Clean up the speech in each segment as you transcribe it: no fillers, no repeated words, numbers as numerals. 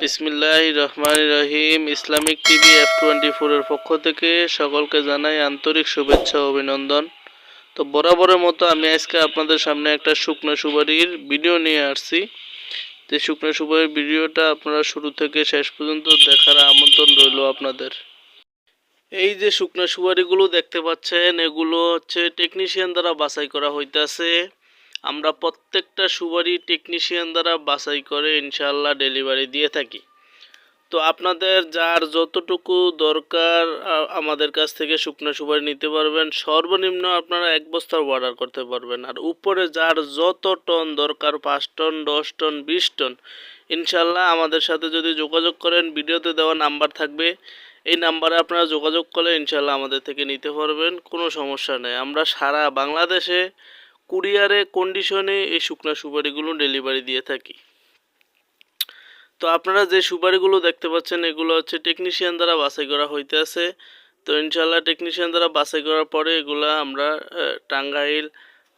বিসমিল্লাহির রহমানির রহিম। Islamic TV F24 এর পক্ষ থেকে সকলকে জানাই আন্তরিক শুভেচ্ছা ও অভিনন্দন। তো বরাবরের মতো আমি আজকে আপনাদের সামনে একটা শুকনো সুপারির ভিডিও নিয়ে আসছি। যে শুকনো সুপারির ভিডিওটা আপনারা শুরু থেকে শেষ পর্যন্ত দেখার আমন্ত্রণ রইল আপনাদের। এই যে শুকনো সুপারিগুলো দেখতে পাচ্ছেন, এগুলো হচ্ছে টেকনিশিয়ান দ্বারা বাছাই করা হইতাছে। আমরা প্রত্যেকটা সুপারি টেকনিশিয়ান দ্বারা বাছাই করে ইনশাআল্লাহ ডেলিভারি দিয়ে থাকি। তো আপনাদের যার যতটুকু দরকার আমাদের কাছ থেকে শুকনো সুপারি নিতে পারবেন। সর্বনিম্ন আপনারা 1 বস্তার অর্ডার করতে পারবেন। আর উপরে যার যত টন দরকার, 5 টন, 10 টন, 20 টন, ইনশাল্লাহ আমাদের সাথে যদি যোগাযোগ করেন, ভিডিওতে দেওয়া নাম্বার থাকবে, এই নাম্বারে আপনারা যোগাযোগ করলে ইনশাল্লাহ আমাদের থেকে নিতে পারবেন, কোনো সমস্যা নেই। আমরা সারা বাংলাদেশে কুরিয়ারে কন্ডিশনে এই শুকনো সুপারিগুলো ডেলিভারি দিয়ে থাকি। তো আপনারা যে সুপারিগুলো দেখতে পাচ্ছেন, এগুলো হচ্ছে টেকনিশিয়ান দ্বারা বাছাই করা হইতেছে। তো ইনশাল্লাহ টেকনিশিয়ান দ্বারা বাছাই করার পরে এগুলা আমরা টাঙ্গাইল,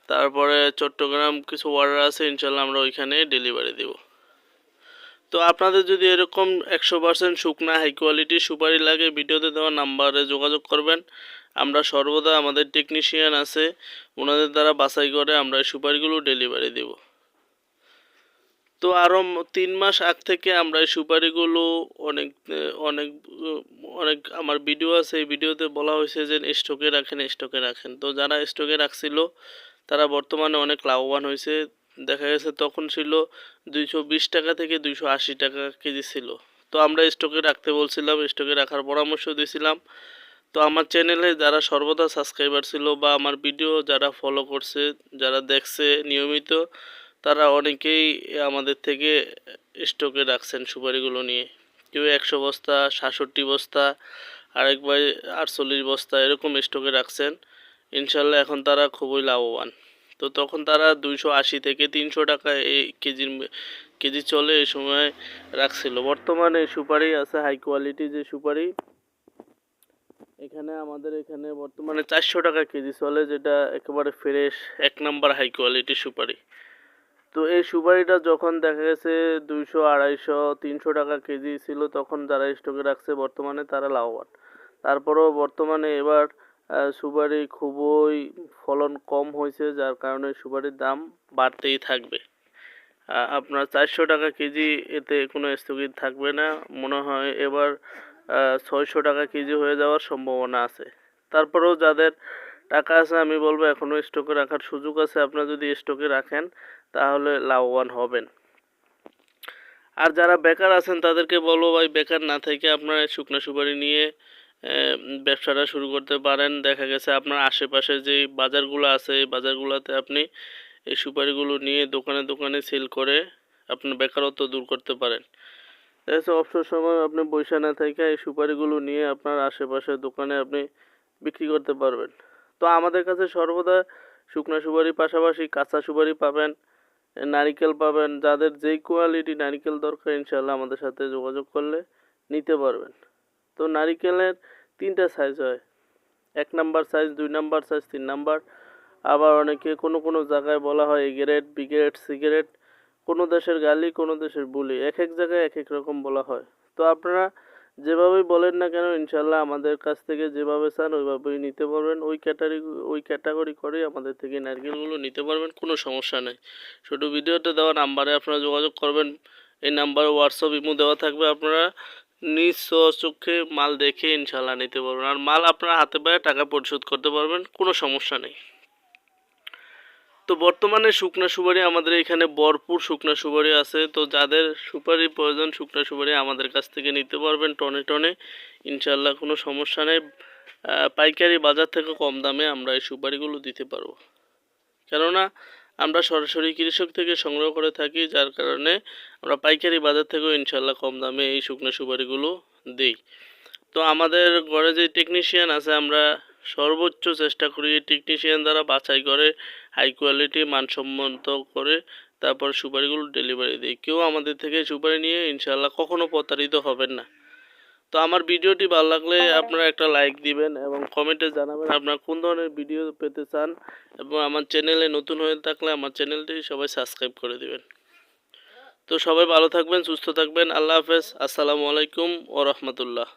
তারপরে চট্টগ্রাম কিছু অর্ডার আছে, ইনশাল্লাহ আমরা ওইখানে ডেলিভারি দেব। তো আপনাদের যদি এরকম 100% শুকনা হাই কোয়ালিটির সুপারি লাগে, ভিডিওতে দেওয়া নাম্বারে যোগাযোগ করবেন। আমরা সর্বদা আমাদের টেকনিশিয়ান আছে, ওনাদের দ্বারা বাছাই করে আমরা এই সুপারিগুলো ডেলিভারি দেব। তো আরও 3 মাস আগ থেকে আমরা এই সুপারিগুলো অনেক অনেক অনেক আমার ভিডিও আছে, এই ভিডিওতে বলা হয়েছে যে স্টকে রাখেন, স্টকে রাখেন। তো যারা স্টকে রাখছিল তারা বর্তমানে অনেক লাভবান হয়েছে। দেখা গেছে তখন ছিল 220 টাকা থেকে 280 টাকা কেজি ছিল। তো আমরা স্টকে রাখতে বলছিলাম, স্টকে রাখার পরামর্শ দিয়েছিলাম। তো আমার চ্যানেলে যারা সর্বদা সাবস্ক্রাইবার ছিল বা আমার ভিডিও যারা ফলো করছে, যারা দেখছে নিয়মিত, তারা অনেকেই আমাদের থেকে স্টকে রাখছেন সুপারিগুলো নিয়ে। কেউ 100 বস্তা, 67 বস্তা, আরেক ভাই 48 বস্তা এরকম স্টকে রাখছেন। ইনশাল্লাহ এখন তারা খুবই লাভবান। তো তখন তারা 280 থেকে 300 টাকা এই কেজি চলে এই সময় রাখছিল। বর্তমানে সুপারি আছে হাই কোয়ালিটি যে সুপারি, এখানে আমাদের এখানে বর্তমানে 400 টাকা কেজি চলে, যেটা একেবারে ফ্রেশ 1 নাম্বার হাই কোয়ালিটির সুপারি। তো এই সুপারিটা যখন দেখা গেছে 200, 250, 300 টাকা কেজি ছিল, তখন যারা স্টকে রাখছে বর্তমানে তারা লাভবান। তারপরেও বর্তমানে এবার সুপারি খুবই ফলন কম হয়েছে, যার কারণে সুপারির দাম বাড়তেই থাকবে। আপনার 400 টাকা কেজি, এতে কোনো স্থগিত থাকবে না। মনে হয় এবার 600 টাকা কেজি হয়ে যাওয়ার সম্ভাবনা আছে। তারপরেও যাদের টাকা আছে, আমি বলবো এখনও স্টকে রাখার সুযোগ আছে। আপনারা যদি স্টকে রাখেন তাহলে লাভবান হবেন। আর যারা বেকার আছেন তাদেরকে বলবো, ভাই বেকার না থেকে আপনারা শুকনো সুপারি নিয়ে ব্যবসাটা শুরু করতে পারেন। দেখা গেছে আপনার আশেপাশে যে বাজারগুলো আছে, এই বাজারগুলোতে আপনি এই সুপারিগুলো নিয়ে দোকানে দোকানে সেল করে আপনার বেকারত্ব দূর করতে পারেন। দেখা যাচ্ছে অবসর সময় আপনি বসে না থেকে এই সুপারিগুলো নিয়ে আপনার আশেপাশের দোকানে আপনি বিক্রি করতে পারবেন। তো আমাদের কাছে সর্বদা শুকনো সুপারির পাশাপাশি কাঁচা সুপারি পাবেন, নারিকেল পাবেন। যাদের যেই কোয়ালিটি নারিকেল দরকার, ইনশাল্লাহ আমাদের সাথে যোগাযোগ করলে নিতে পারবেন। তো নারিকেলের 3টা সাইজ হয়, 1 number size, 2 number size, 3 number. আবার অনেকে কোনো জায়গায় বলা হয় A grade, B grade, C grade. কোনো দেশের গালি, কোনো দেশের বুলি, এক এক জায়গায় এক এক রকম বলা হয়। তো আপনারা যেভাবেই বলেন না কেন, ইনশাল্লাহ আমাদের কাছ থেকে যেভাবে চান ওইভাবেই নিতে পারবেন। ওই ক্যাটাগরি করেই আমাদের থেকে নারকেলগুলো নিতে পারবেন, কোনো সমস্যা নেই। শুধু ভিডিওতে দেওয়া নাম্বারে আপনারা যোগাযোগ করবেন। এই নাম্বারে হোয়াটসঅ্যাপ, ইমো দেওয়া থাকবে। আপনারা নিজ চোখে মাল দেখে ইনশাল্লাহ নিতে পারবেন। আর মাল আপনারা হাতে পায়ে টাকা পরিশোধ করতে পারবেন, কোনো সমস্যা নেই। তো বর্তমানে শুকনা সুপারি আমাদের এখানে ভরপুর শুকনা সুপারি আছে। তো যাদের সুপারি প্রয়োজন, শুকনা সুপারি আমাদের কাছ থেকে নিতে পারবেন টনে টনে, ইনশাল্লাহ কোনো সমস্যা নেই। পাইকারি বাজার থেকে কম দামে আমরা এই সুপারিগুলো দিতে পারবো, কেননা আমরা সরাসরি কৃষক থেকে সংগ্রহ করে থাকি, যার কারণে আমরা পাইকারি বাজার থেকেও ইনশাল্লাহ কম দামে এই শুকনো সুপারিগুলো দিই। তো আমাদের ঘরে যে টেকনিশিয়ান আছে, আমরা সর্বোচ্চ চেষ্টা করি এই টেকনিশিয়ান দ্বারা বাছাই করে হাই কোয়ালিটি মানসম্মত করে তারপর সুপারিগুলো ডেলিভারি দিই। কেউ আমাদের থেকে সুপারি নিয়ে ইনশাল্লাহ কখনো প্রতারিত হবেন না। তো আমার ভিডিওটি ভালো লাগলে আপনারা একটা লাইক দিবেন এবং কমেন্টে জানাবেন আপনারা কোন ধরনের ভিডিও পেতে চান, এবং আমার চ্যানেলে নতুন হয়ে থাকলে আমার চ্যানেলটি সবাই সাবস্ক্রাইব করে দিবেন। তো সবাই ভালো থাকবেন, সুস্থ থাকবেন। আল্লাহ হাফেজ। আসসালামু আলাইকুম ওয়া রাহমাতুল্লাহ।